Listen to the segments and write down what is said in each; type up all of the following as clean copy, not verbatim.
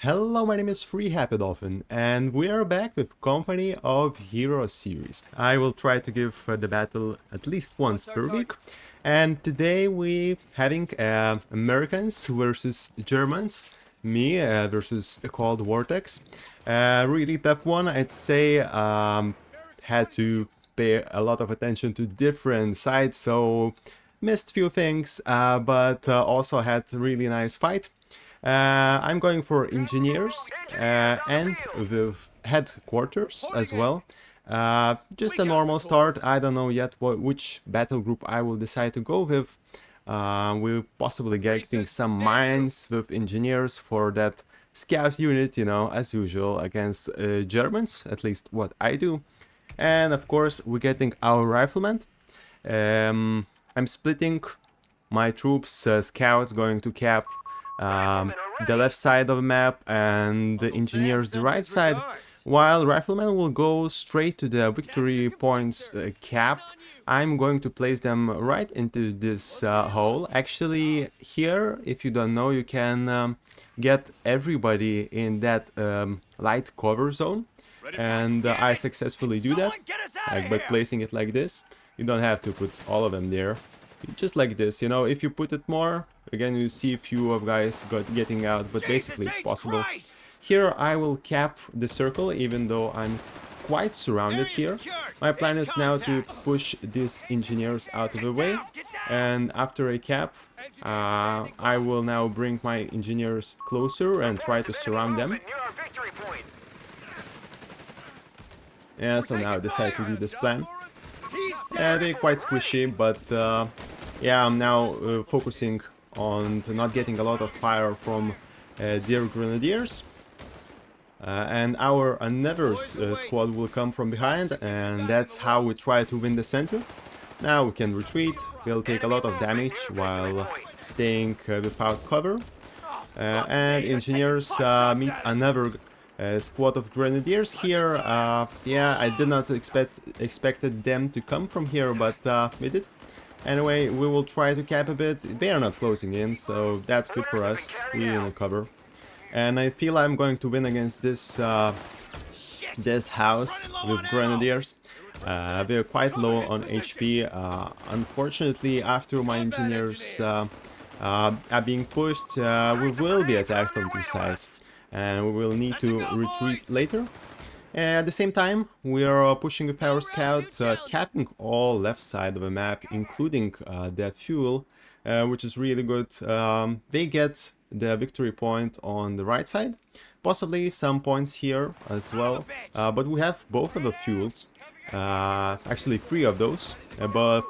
Hello, my name is Free Happy Dolphin, and we are back with Company of Heroes series. I will try to give the battle at least once per week, and today we having Americans versus Germans, me versus Cold Vortex. Really tough one, I'd say. Had to pay a lot of attention to different sides, so missed few things, but also had a really nice fight. I'm going for engineers and with headquarters as well. Just a normal start. I don't know yet which battle group I will decide to go with. We're possibly getting some mines with engineers for that scout unit, you know, as usual against Germans, at least what I do. And of course, we're getting our riflemen. I'm splitting my troops, scouts going to cap the left side of the map and the engineers the right side, while riflemen will go straight to the victory points cap. I'm going to place them right into this hole. Actually, here, if you don't know, you can get everybody in that light cover zone, and I successfully do that, like by placing it like this. You don't have to put all of them there. Just like this, you know, if you put it more, again you see a few of guys getting out, but basically it's possible. Here I will cap the circle, even though I'm quite surrounded here. My plan is now to push these engineers out of the way, and after a cap, I will now bring my engineers closer and try to surround them. Yeah, so now I decide to do this plan. They're quite squishy, but yeah, I'm now focusing on not getting a lot of fire from their grenadiers. And our another squad will come from behind, and that's how we try to win the center. Now we can retreat, we'll take a lot of damage while staying without cover. And engineers meet another squad of grenadiers here. Yeah, I did not expected them to come from here, but we did. Anyway, we will try to cap a bit. They are not closing in, so that's good for us. We're in a cover. And I feel I'm going to win against this this house with grenadiers. They're quite low on HP. Unfortunately, after my engineers are being pushed, we will be attacked from two sides, and we will need to retreat later. At the same time, we are pushing with our scouts, capping all left side of the map, including that fuel, which is really good. They get the victory point on the right side, possibly some points here as well, but we have both of the fuels, actually 3 of those, but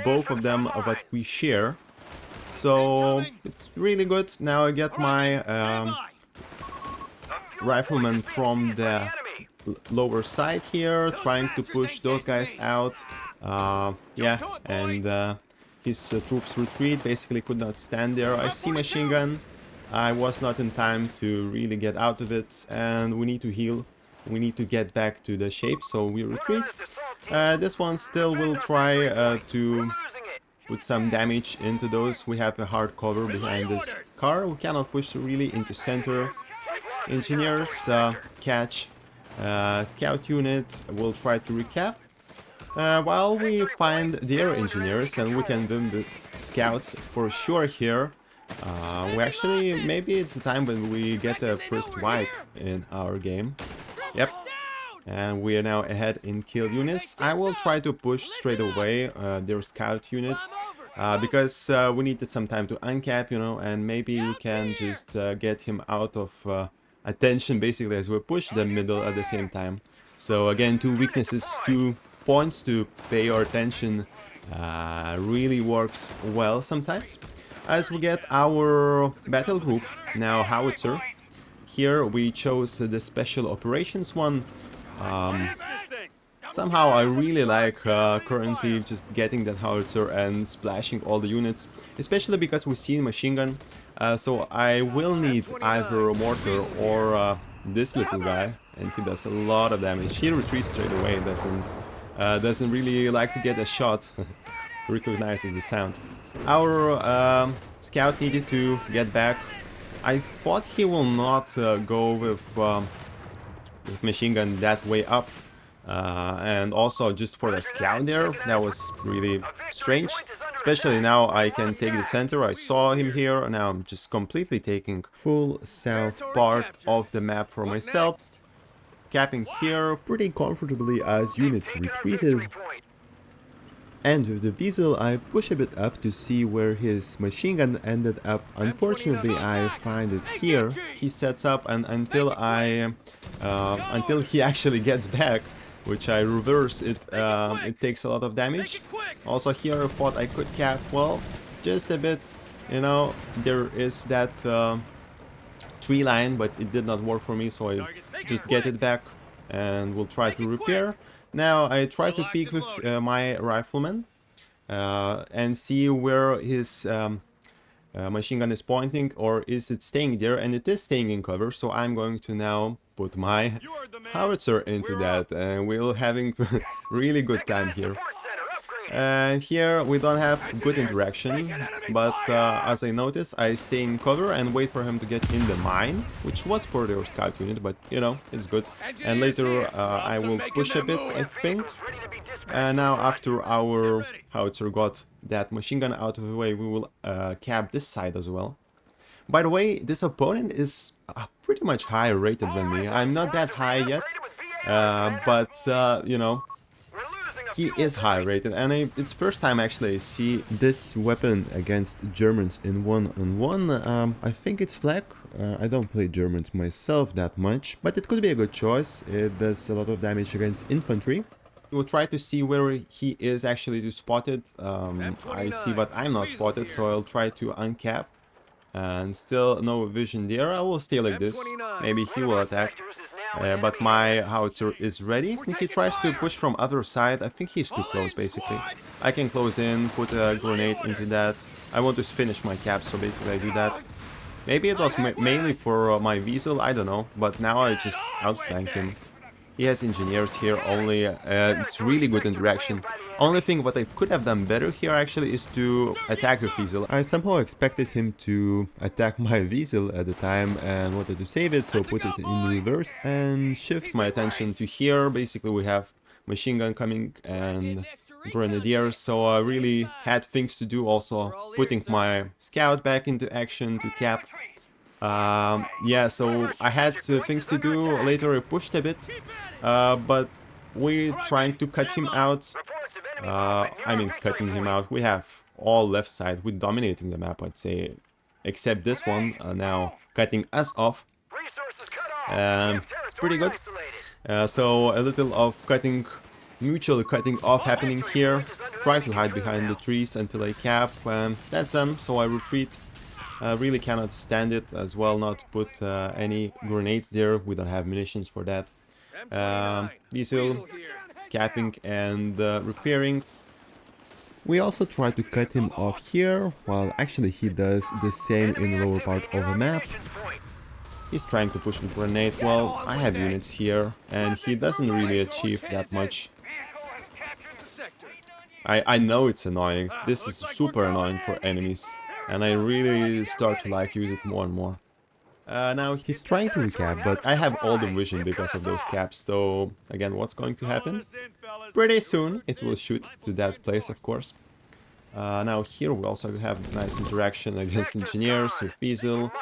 both of them are what we share, so it's really good. Now I get my riflemen from the lower side here, trying to push those guys out. Yeah, and his troops retreat, basically could not stand there. I see machine gun. I was not in time to really get out of it, and we need to heal. We need to get back to the shape, so we retreat. This one still will try to put some damage into those. We have a hard cover behind this car. We cannot push really into center. Engineers catch scout units. Will try to recap while we find their engineers, and we can win the scouts for sure here. We actually, maybe it's the time when we get the first wipe in our game. Yep, and we are now ahead in kill units. I will try to push straight away their scout unit, because we needed some time to uncap, you know, and maybe we can just get him out of attention, basically, as we push the middle at the same time. So again, 2 weaknesses, 2 points to pay your attention, really works well sometimes. As we get our battle group, now howitzer. Here we chose the special operations one. Somehow I really like currently just getting that howitzer and splashing all the units, especially because we see machine gun. So I will need either a mortar or this little guy, and he does a lot of damage. He retreats straight away, doesn't really like to get a shot. Recognizes the sound. Our scout needed to get back. I thought he will not go with machine gun that way up. And also just for the scout there, that was really strange. Especially now I can take the center, I saw him here, and now I'm just completely taking full south part of the map for myself. Capping here pretty comfortably as units retreated. And with the Weasel I push a bit up to see where his machine gun ended up. Unfortunately I find it here. He sets up, and until he actually gets back, which I reverse it, it takes a lot of damage. Also here I thought I could cap, well, just a bit, you know, there is that tree line, but it did not work for me, so I just get it back and will try to repair. Now I try to peek with my rifleman and see where his machine gun is pointing, or is it staying there, and it is staying in cover, so I'm going to now put my howitzer into that, and we're having really good time here. And here we don't have good interaction, but as I notice, I stay in cover and wait for him to get in the mine, which was for their scout unit, but you know, it's good. And later I will push a bit, I think. And now after our howitzer got that machine gun out of the way, we will cap this side as well. By the way, this opponent is pretty much higher rated than me. I'm not that high yet, but you know, he is high rated, and it's first time actually I see this weapon against Germans in one-on-one. I think it's flak. I don't play Germans myself that much, but it could be a good choice. It does a lot of damage against infantry. We'll try to see where he is actually to spot it. I see that I'm not spotted, so I'll try to uncap. And still no vision there. I will stay like this. Maybe he will attack. But my howitzer is ready. He tries to push from other side. I think he's too close, basically. I can close in, put a grenade into that. I want to finish my cap, so basically I do that. Maybe it was mainly for my Weasel, I don't know. But now I just outflank him. He has engineers here only. It's really good interaction. Only thing what I could have done better here actually is to attack with Weasel. I somehow expected him to attack my Weasel at the time and wanted to save it, so put it in reverse and shift my attention to here. Basically we have machine gun coming and grenadiers, so I really had things to do, also putting my scout back into action to cap. Yeah, so I had things to do. Later I pushed a bit, but we're trying to cut him out. I mean, cutting him out. We have all left side. We're dominating the map, I'd say, except this one now cutting us off. It's pretty good. So a little of cutting, mutual cutting off happening here. Try to hide behind the trees until I cap. That's done, so I retreat. Really cannot stand it as well, not put any grenades there. We don't have munitions for that. Weasel capping and repairing. We also try to cut him off here, while actually he does the same in the lower part of the map. He's trying to push with grenade. Well, I have units here, and he doesn't really achieve that much. I know it's annoying. This is super annoying for enemies, and I really start to like use it more and more. Now he's trying to recap, but I have all the vision because of those caps, so again, what's going to happen? Pretty soon it will shoot to that place, of course. Now here we also have nice interaction against engineers with Weasel.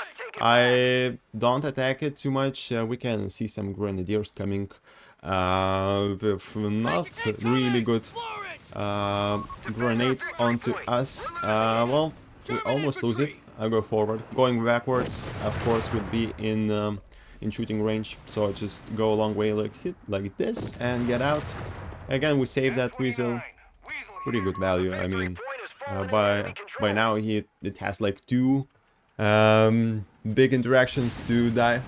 I don't attack it too much. We can see some grenadiers coming with not really good grenades onto us. Well, we almost lose it. I go forward. Going backwards, of course, would be in shooting range. So I just go a long way like this and get out. Again, we save that Weasel. Pretty good value. I mean, by now it has like 2 big interactions to die.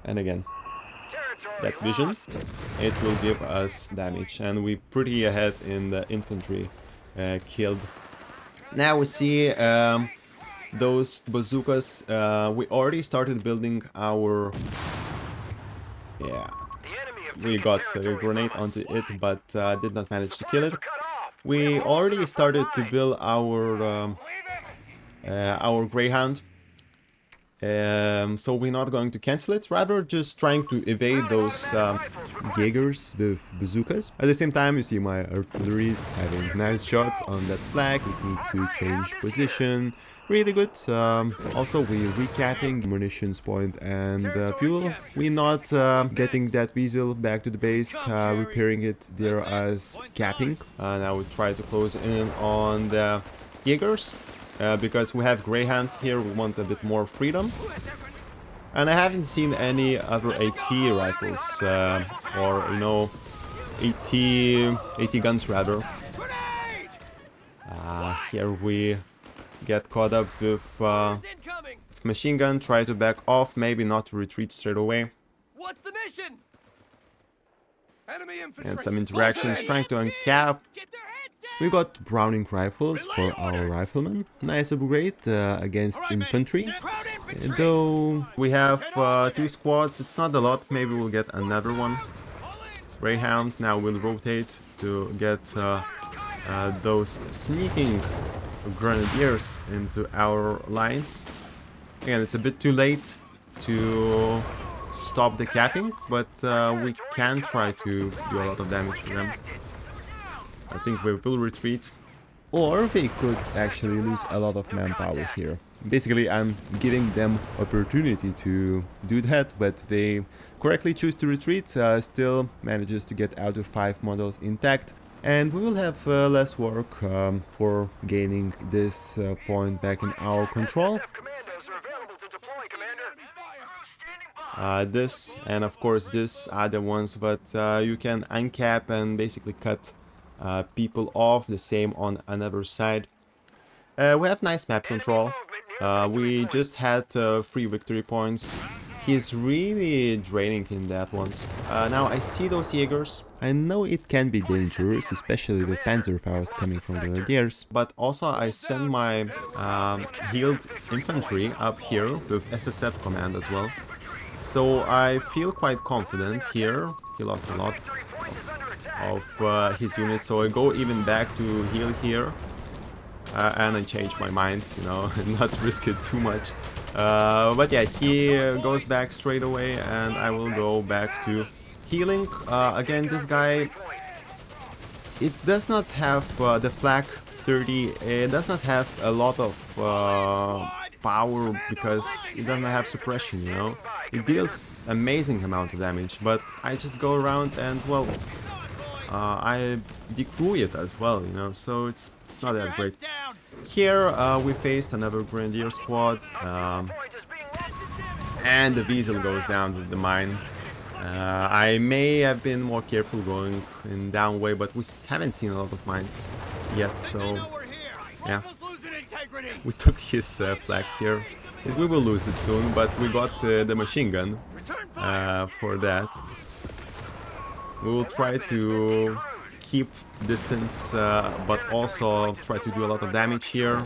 And again, that vision, it will give us damage, and we're pretty ahead in the infantry killed. Now we see those bazookas. We already started building our... Yeah, we got a grenade onto it, but did not manage to kill it. We already started to build our Greyhound. So we're not going to cancel it, rather just trying to evade those Jaegers with bazookas. At the same time, you see my artillery having nice shots on that flag. It needs to change position. Really good. Also, we're recapping munitions point and fuel. We're not getting that Weasel back to the base, repairing it there as capping. Now we try to close in on the Jaegers. Because we have Greyhound here, we want a bit more freedom. And I haven't seen any other AT rifles, or, you know, AT guns rather. Here we get caught up with machine gun, try to back off, maybe not to retreat straight away. What's the mission? And some interactions, trying to uncap. We got Browning rifles for our riflemen. Nice upgrade against infantry. Though we have 2 squads, it's not a lot. Maybe we'll get another one. Greyhound now will rotate to get those sneaking grenadiers into our lines. Again, it's a bit too late to stop the capping, but we can try to do a lot of damage to them. I think we will retreat, or they could actually lose a lot of manpower here. Basically, I'm giving them opportunity to do that, but they correctly choose to retreat, still manages to get out of 5 models intact, and we will have less work for gaining this point back in our control. This and of course this are the ones that you can uncap and basically cut people off, the same on another side. We have nice map control. We just had 3 victory points. He's really draining in that ones. Now I see those Jaegers. I know it can be dangerous, especially with Panzerfaust coming from the Grenadiers. But also I send my healed infantry up here with SSF command as well. So I feel quite confident here. He lost a lot of his units, so I go even back to heal here, and I change my mind, you know, not risk it too much. But yeah, he goes back straight away, and I will go back to healing. Again, this guy, it does not have the flak 30, it does not have a lot of power because it doesn't have suppression, you know. It deals amazing amount of damage, but I just go around and, well, I decrew it as well, you know, so it's not that great. Here we faced another Grenadier squad, and the Weasel goes down with the mine. I may have been more careful going in down way, but we haven't seen a lot of mines yet, so yeah. We took his flag here. We will lose it soon, but we got the machine gun for that. We will try to keep distance, but also try to do a lot of damage here.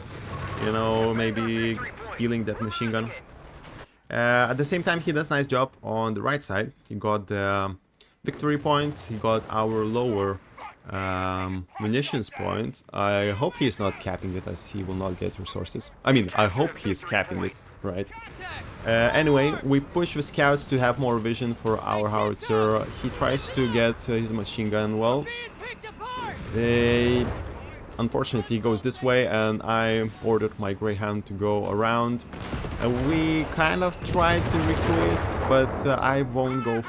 You know, maybe stealing that machine gun. At the same time, he does a nice job on the right side. He got the victory point, he got our lower munitions point. I hope he's not capping it, as he will not get resources. I mean, I hope he's capping it, right? Anyway, we push the scouts to have more vision for our howitzer. He tries to get his machine gun. Well, unfortunately he goes this way, and I ordered my Greyhound to go around. We kind of tried to recruit, but I won't go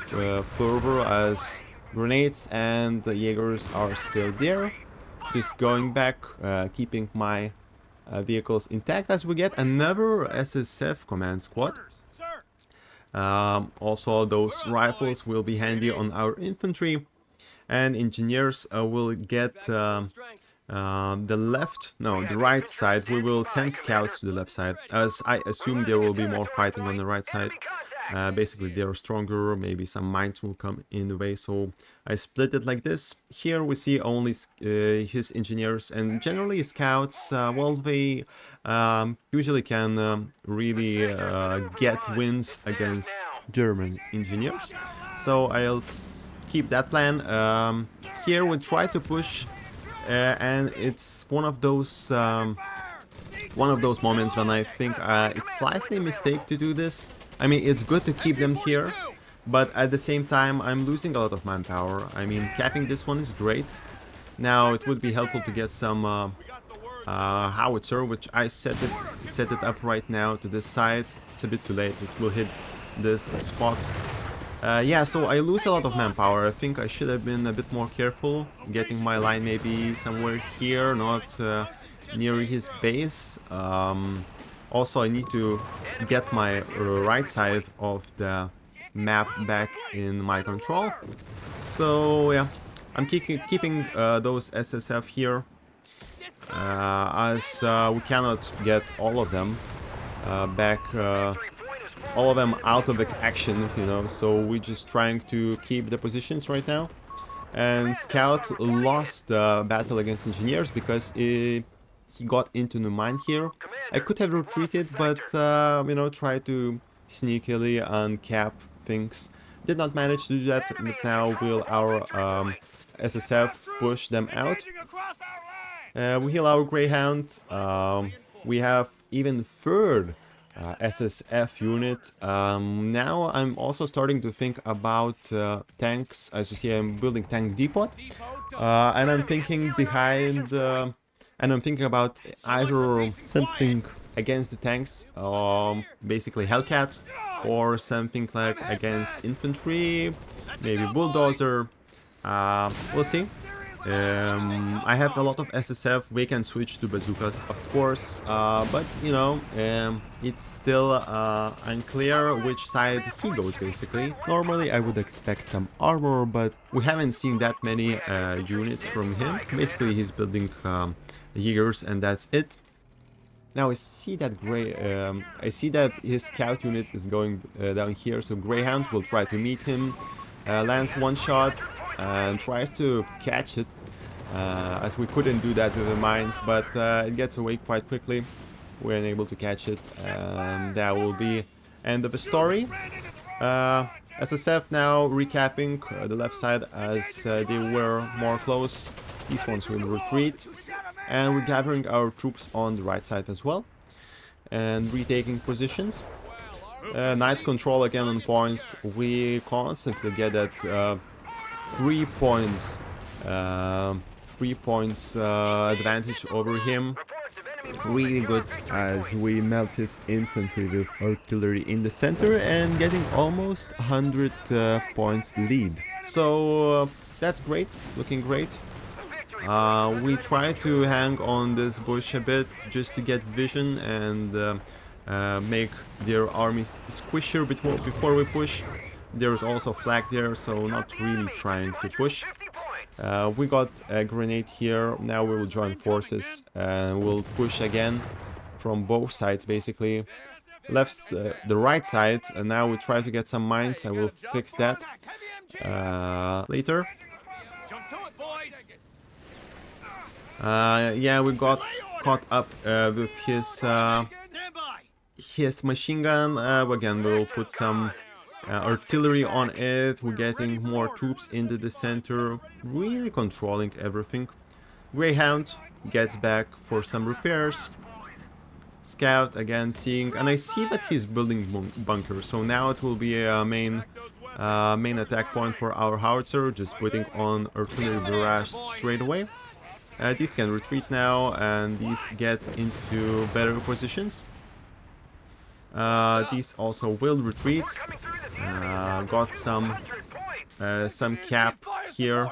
further as grenades and the Jaegers are still there. Just going back, keeping my vehicles intact as we get another SSF command squad. Also, those rifles will be handy on our infantry, and engineers will get the right side. We will send scouts to the left side, as I assume there will be more fighting on the right side. Basically, they're stronger, maybe some mines will come in the way, so I split it like this. Here we see only his engineers, and generally scouts, well, they usually can really get wins against German engineers. So I'll keep that plan. Here we try to push, and it's one of those one of those moments when I think it's slightly a mistake to do this. I mean, it's good to keep them here, but at the same time, I'm losing a lot of manpower. I mean, capping this one is great. Now, it would be helpful to get some howitzer, which I set it up right now to this side. It's a bit too late. It will hit this spot. Yeah, so I lose a lot of manpower. I think I should have been a bit more careful, getting my line maybe somewhere here, not near his base. Also, I need to get my right side of the map back in my control. So yeah, I'm keeping those SSF here, as we cannot get all of them back, all of them out of action, you know, so we're just trying to keep the positions right now. And Scout lost the battle against engineers because he got into the mine here. I could have retreated, but you know, try to sneakily uncap things. Did not manage to do that, but now will our SSF push them out. We heal our Greyhound. We have even third SSF unit. Now I'm also starting to think about tanks. As you see, I'm building tank depot, and I'm thinking behind, and I'm thinking about either something against the tanks, basically Hellcat, or something like against infantry, maybe bulldozer. We'll see. I have a lot of SSF, we can switch to bazookas, of course, but, you know, it's still unclear which side he goes, basically. Normally I would expect some armor, but we haven't seen that many units from him. Basically he's building Jaegers and that's it. Now I see that I see that his scout unit is going down here, so Greyhound will try to meet him, lands one shot, and tries to catch it, as we couldn't do that with the mines, but it gets away quite quickly. We're unable to catch it, and that will be end of the story. SSF now recapping the left side as they were more close. These ones will retreat, and we're gathering our troops on the right side as well and retaking positions. Nice control again on points. We constantly get that 3 points advantage over him. Really good, as we melt his infantry with artillery in the center and getting almost 100 points lead. So that's great, looking great. We try to hang on this bush a bit just to get vision and make their armies squishier before we push. There's also flag there, so not really trying to push. We got a grenade here. Now we will join forces and we'll push again from both sides, basically. The right side, and now we try to get some mines. I will fix that later. Yeah, we got caught up with his machine gun. Again, we will put some artillery on it. We're getting more troops into the center, really controlling everything. Greyhound gets back for some repairs. Scout again seeing, and I see that he's building bunkers, so now it will be a main attack point for our howitzer, just putting on artillery barrage straight away. These can retreat now, and these get into better positions. These also will retreat. Got some cap here.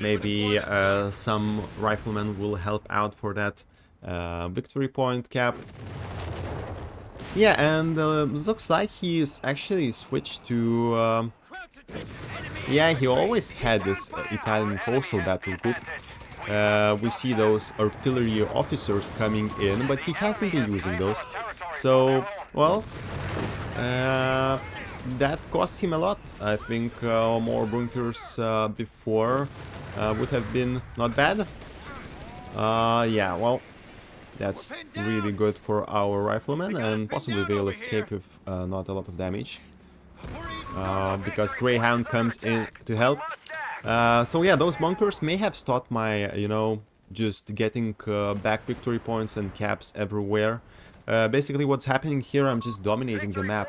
Maybe some riflemen will help out for that victory point cap. Yeah, and looks like he's actually switched to... yeah, he always had this Italian coastal battle group. We see those artillery officers coming in, but he hasn't been using those. So, well, that cost him a lot. I think more bunkers before would have been not bad. Yeah, well, that's really good for our riflemen, and possibly they'll escape with not a lot of damage. Because Greyhound comes in to help. So yeah, those bunkers may have stopped my, you know, just getting back victory points and caps everywhere. Basically what's happening here, I'm just dominating the map.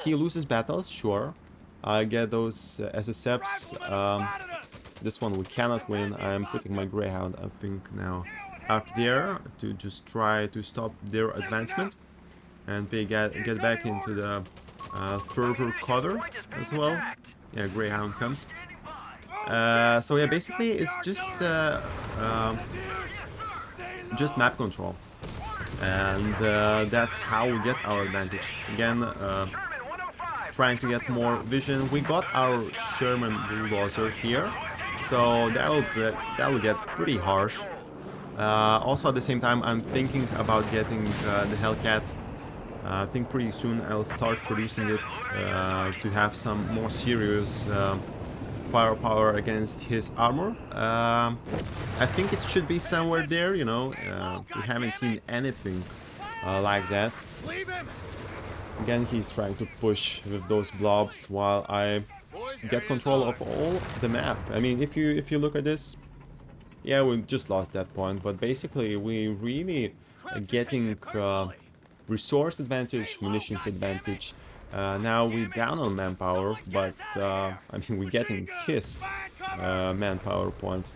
He loses battles, sure. I get those SSFs. This one we cannot win. I'm putting my Greyhound, I think, now up there to just try to stop their advancement. And they get back into the further cover as well. Yeah, Greyhound comes. So yeah, basically it's just map control. And that's how we get our advantage. Again, trying to get more vision. We got our Sherman bulldozer here, so that'll get pretty harsh. Also at the same time, I'm thinking about getting the Hellcat. I think pretty soon I'll start producing it to have some more serious firepower against his armor. I think it should be somewhere there, you know. We haven't seen anything like that. Again, he's trying to push with those blobs while I get control of all the map. I mean, if you look at this, yeah, we just lost that point, but basically we really are getting resource advantage, munitions advantage. Now we're down on manpower, but I mean, we're getting his manpower point.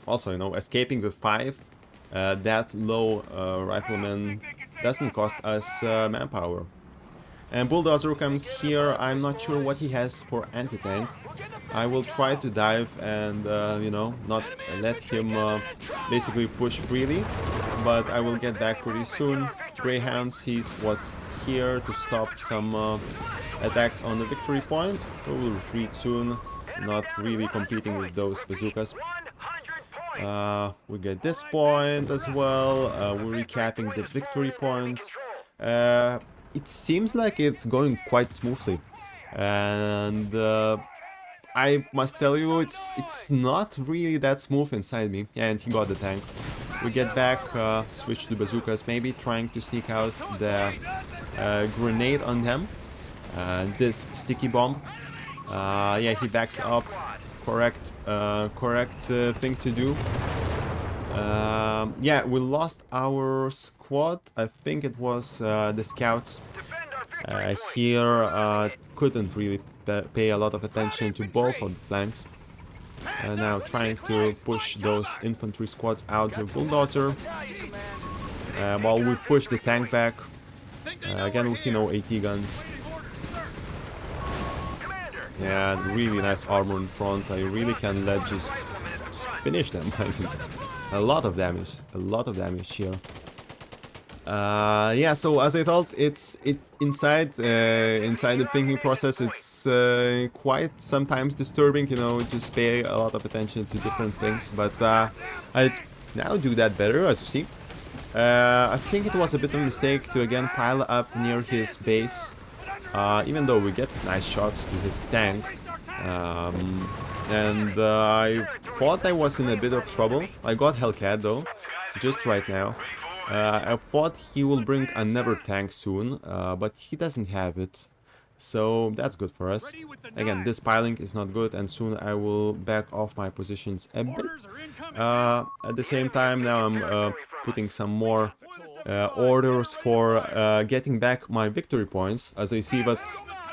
Also, you know, escaping with 5, that low rifleman doesn't cost us manpower. And Bulldozer comes here. I'm not sure what he has for anti-tank. I will try to dive and, you know, not let him basically push freely. But I will get back pretty soon. Greyhound sees what's here to stop some attacks on the victory point. We will retreat soon, not really competing with those bazookas. We get this point as well. We're recapping the victory points. It seems like it's going quite smoothly, and I must tell you, it's not really that smooth inside me. Yeah, and he got the tank. We get back, switch to bazookas, maybe trying to sneak out the grenade on them. This sticky bomb. Yeah, he backs up. Correct thing to do. Yeah, we lost our squad. I think it was the scouts here. Couldn't really pay a lot of attention to both of the flanks. Now trying to push those infantry squads out with bulldozer. While we push the tank back. Again, we see no AT guns. Yeah, really nice armor in front. I really can let just finish them. I mean, a lot of damage here. Yeah, so as I thought, inside the thinking process, it's quite sometimes disturbing, you know, just pay a lot of attention to different things. But I now do that better, as you see. I think it was a bit of a mistake to again pile up near his base. Even though we get nice shots to his tank, and I thought I was in a bit of trouble. I got Hellcat though, just right now. I thought he will bring another tank soon, but he doesn't have it, so that's good for us. Again, this piling is not good, and soon I will back off my positions a bit. At the same time, now I'm putting some more orders for getting back my victory points, as I see. But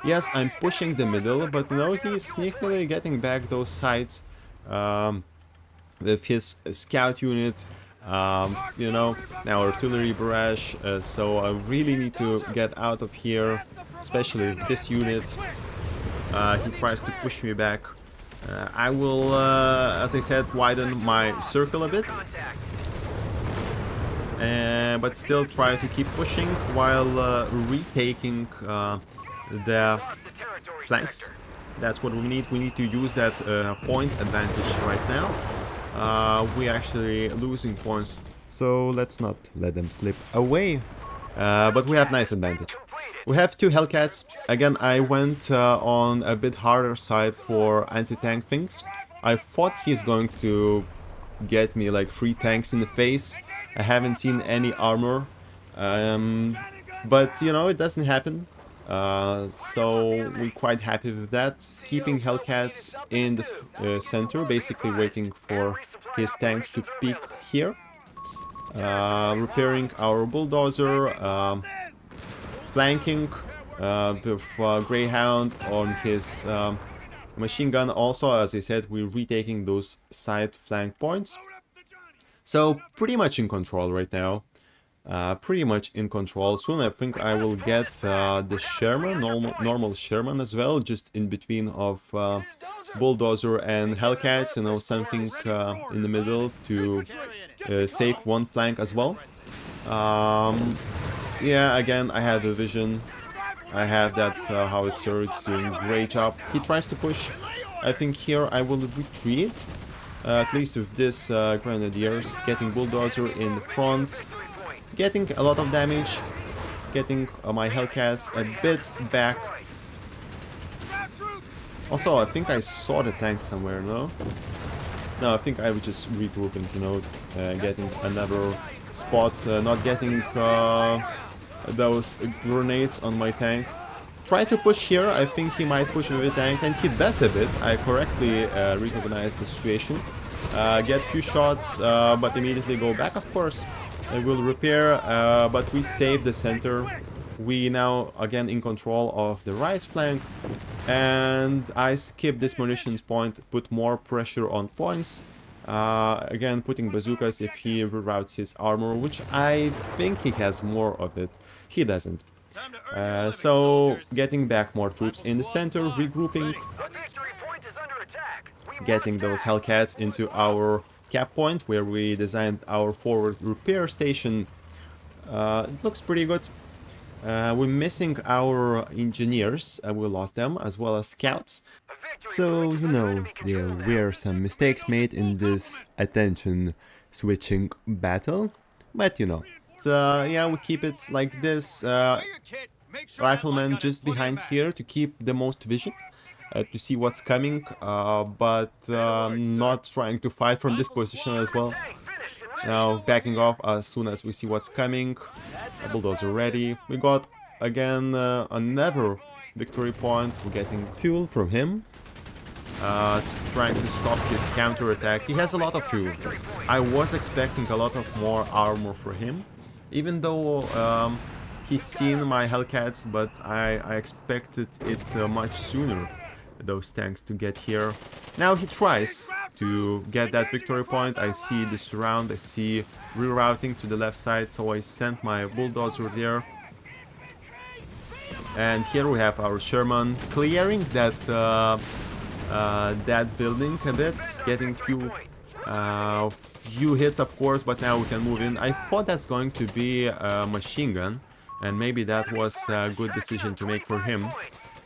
yes, I'm pushing the middle, but no, he's sneakily getting back those sides with his scout unit. You know, now artillery barrage, so I really need to get out of here, especially with this unit. He tries to push me back. I will, as I said, widen my circle a bit. But still try to keep pushing while retaking the flanks. That's what we need. We need to use that point advantage right now. We're actually losing points, so let's not let them slip away. But we have nice advantage. We have 2 Hellcats. Again, I went on a bit harder side for anti-tank things. I thought he's going to get me like 3 tanks in the face. I haven't seen any armor, but you know, it doesn't happen. So we're quite happy with that. Keeping Hellcats in the center, basically waiting for his tanks to peek here. Repairing our bulldozer, flanking with Greyhound on his machine gun. Also, as I said, we're retaking those side flank points. So pretty much in control right now. Pretty much in control. Soon I think I will get the Sherman, normal Sherman as well, just in between of Bulldozer and Hellcats, you know, something in the middle to save one flank as well. Yeah, again, I have a vision. I have that howitzer, it's doing a great job. He tries to push. I think here I will retreat, at least with this Grenadiers, getting Bulldozer in the front. Getting a lot of damage, getting my Hellcats a bit back. Also, I think I saw the tank somewhere, no? No, I think I was just regrouping, you know, getting another spot, not getting those grenades on my tank. Try to push here, I think he might push with a tank, and he does a bit. I correctly recognize the situation. Get few shots, but immediately go back, of course. I will repair, but we save the center. We now again in control of the right flank, and I skip this munitions point, put more pressure on points. Again, putting bazookas if he reroutes his armor, which I think he has more of it. He doesn't. So getting back more troops in the center, regrouping, getting those Hellcats into our cap point where we designed our forward repair station. It looks pretty good. We're missing our engineers, we lost them, as well as scouts. So, you know, there were some mistakes made in this attention switching battle, but you know, yeah, we keep it like this. Rifleman just behind here to keep the most vision. To see what's coming, but not trying to fight from this position as well. Now backing off as soon as we see what's coming. Bulldozer ready. We got again another victory point. We're getting fuel from him. Trying to stop his counter-attack. He has a lot of fuel. I was expecting a lot of more armor for him. Even though he's seen my Hellcats, but I expected it much sooner. Those tanks to get here. Now he tries to get that victory point. I see the surround, I see rerouting to the left side, so I sent my bulldozer there. And here we have our Sherman clearing that that building a bit, getting few hits of course, but now we can move in. I thought that's going to be a machine gun, and maybe that was a good decision to make for him.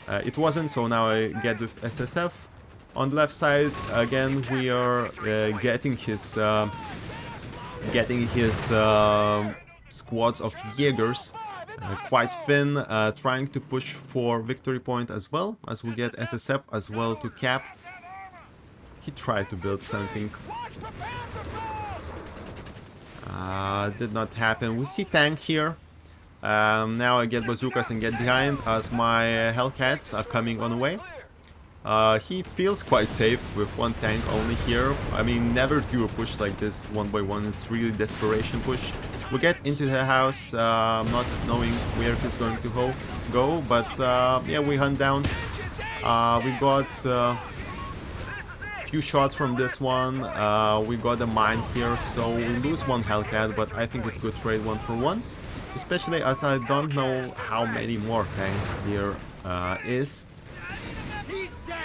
It wasn't, so now I get with SSF. On the left side, again, we are getting his squads of Jaegers quite thin, trying to push for victory point as well, as we get SSF as well to cap. He tried to build something. Did not happen. We see tank here. Now I get bazookas and get behind as my Hellcats are coming on the way. He feels quite safe with one tank only here. I mean, never do a push like this one by one. It's really desperation push. We get into the house, not knowing where he's going to go, but yeah, we hunt down. We got few shots from this one. We got a mine here, so we lose one Hellcat, but I think it's good trade 1-for-1. Especially as I don't know how many more tanks there is.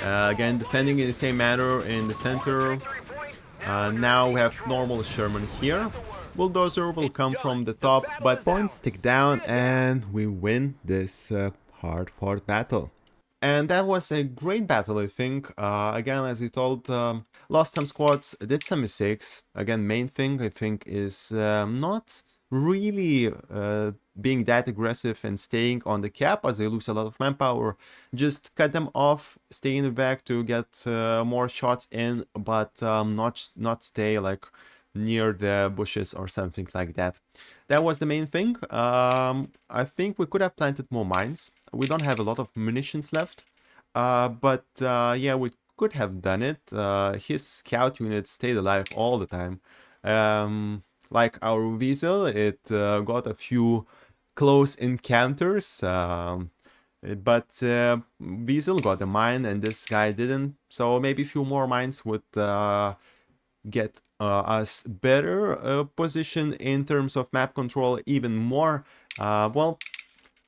Again, defending in the same manner in the center. Now we have normal Sherman here. Bulldozer will come from the top, but points tick down and we win this hard-fought battle. And that was a great battle, I think. Again, as I told, lost some squads, did some mistakes. Again, main thing, I think, is not really being that aggressive and staying on the cap as they lose a lot of manpower. Just cut them off, stay in the back to get more shots in, but not stay like near the bushes or something like that. That was the main thing. I think we could have planted more mines. We don't have a lot of munitions left, but yeah, we could have done it. His scout unit stayed alive all the time. Like our Weasel, it got a few close encounters, but Weasel got a mine and this guy didn't, so maybe a few more mines would get us better position in terms of map control, even more. Well,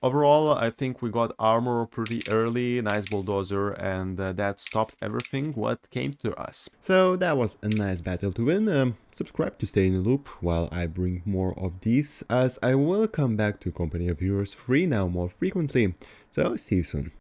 overall, I think we got armor pretty early, nice bulldozer, and that stopped everything what came to us. So that was a nice battle to win. Subscribe to stay in the loop while I bring more of these, as I will come back to Company of Heroes 3 now more frequently. So see you soon.